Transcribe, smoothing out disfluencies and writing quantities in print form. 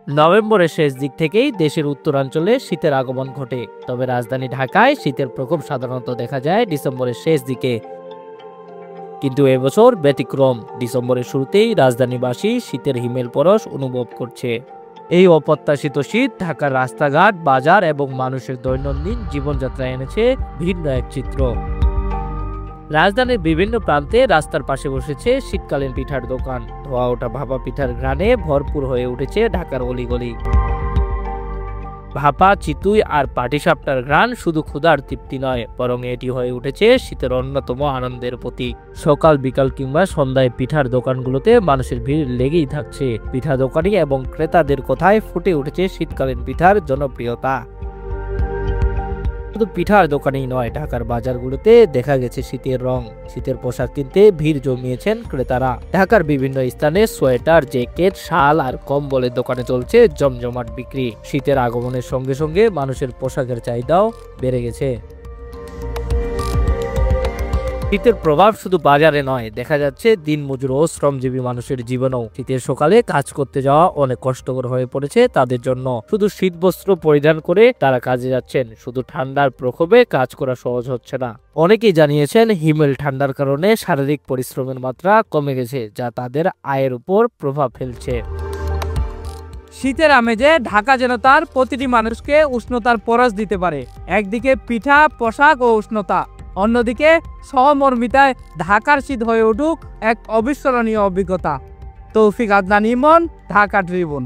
নভেম্বরের শেষ দিক থেকেই দেশের উত্তরাঞ্চলে শীতের আগমন ঘটে, তবে রাজধানী ঢাকায় শীতের প্রকোপ সাধারণত দেখা যায় ডিসেম্বরের শেষ দিকে। কিন্তু এবছর ব্যতিক্রম, ডিসেম্বরের শুরুতেই রাজধানীবাসী শীতের হিমেল পরশ অনুভব করছে। এই অপ্রত্যাশিত শীত ঢাকার রাস্তাঘাট, বাজার এবং মানুষের দৈনন্দিন জীবনযাত্রায় এনেছে ভিন্ন এক চিত্র। রাজধানীর বিভিন্ন প্রান্তে রাস্তার পাশে বসেছে শীতকালীন পিঠার দোকান। ধোয়া ওঠা ভাপা পিঠার ঘ্রাণে ভরপুর হয়ে উঠেছে ঢাকার অলিগলি। ভাপা, চিতুই আর পাটিসাপটার ঘ্রাণ শুধু ক্ষুধার তৃপ্তি নয়, বরং এটি হয়ে উঠেছে শীতের অন্যতম আনন্দের প্রতীক। সকাল, বিকাল কিংবা সন্ধ্যায় পিঠার দোকানগুলোতে মানুষের ভিড় লেগেই থাকছে। পিঠা দোকানি এবং ক্রেতাদের কথায় ফুটে উঠেছে শীতকালীন পিঠার জনপ্রিয়তা। শুধু পিঠার দোকানেই নয়, ঢাকার বাজারগুলোতে দেখা গেছে শীতের রং। শীতের পোশাক কিনতে ভিড় জমিয়েছেন ক্রেতারা। ঢাকার বিভিন্ন স্থানে সোয়েটার, জ্যাকেট, শাল আর কম্বলের দোকানে চলছে জমজমাট বিক্রি। শীতের আগমনের সঙ্গে সঙ্গে মানুষের পোশাকের চাহিদাও বেড়ে গেছে। শীতের প্রভাব শুধু বাজারে নয়, দেখা যাচ্ছে দিনমজুর ও শ্রমজীবী মানুষের জীবনেও। শীতের সকালে কাজ করতে যাওয়া অনেক কষ্টকর হয়ে পড়েছে তাদের জন্য। শুধু শীত বস্ত্র পরিধান করে তারা কাজে যাচ্ছেন, শুধু ঠান্ডার প্রকোপে কাজ করা সহজ হচ্ছে না। অনেকেই জানিয়েছেন হিমেল ঠান্ডার কারণে শারীরিক পরিশ্রমের মাত্রা কমে গেছে, যা তাদের আয়ের উপর প্রভাব ফেলছে। শীতের আমেজে ঢাকা যেন তার প্রতিটি মানুষকে উষ্ণতার পরশ দিতে পারে। একদিকে পিঠা, পোশাক ও উষ্ণতা, অন্যদিকে সহমর্মিতায় ঢাকার শীত হয়ে উঠুক এক অবিস্মরণীয় অভিজ্ঞতা। তৌফিক আদনান ইমন, ঢাকা ট্রিবিউন।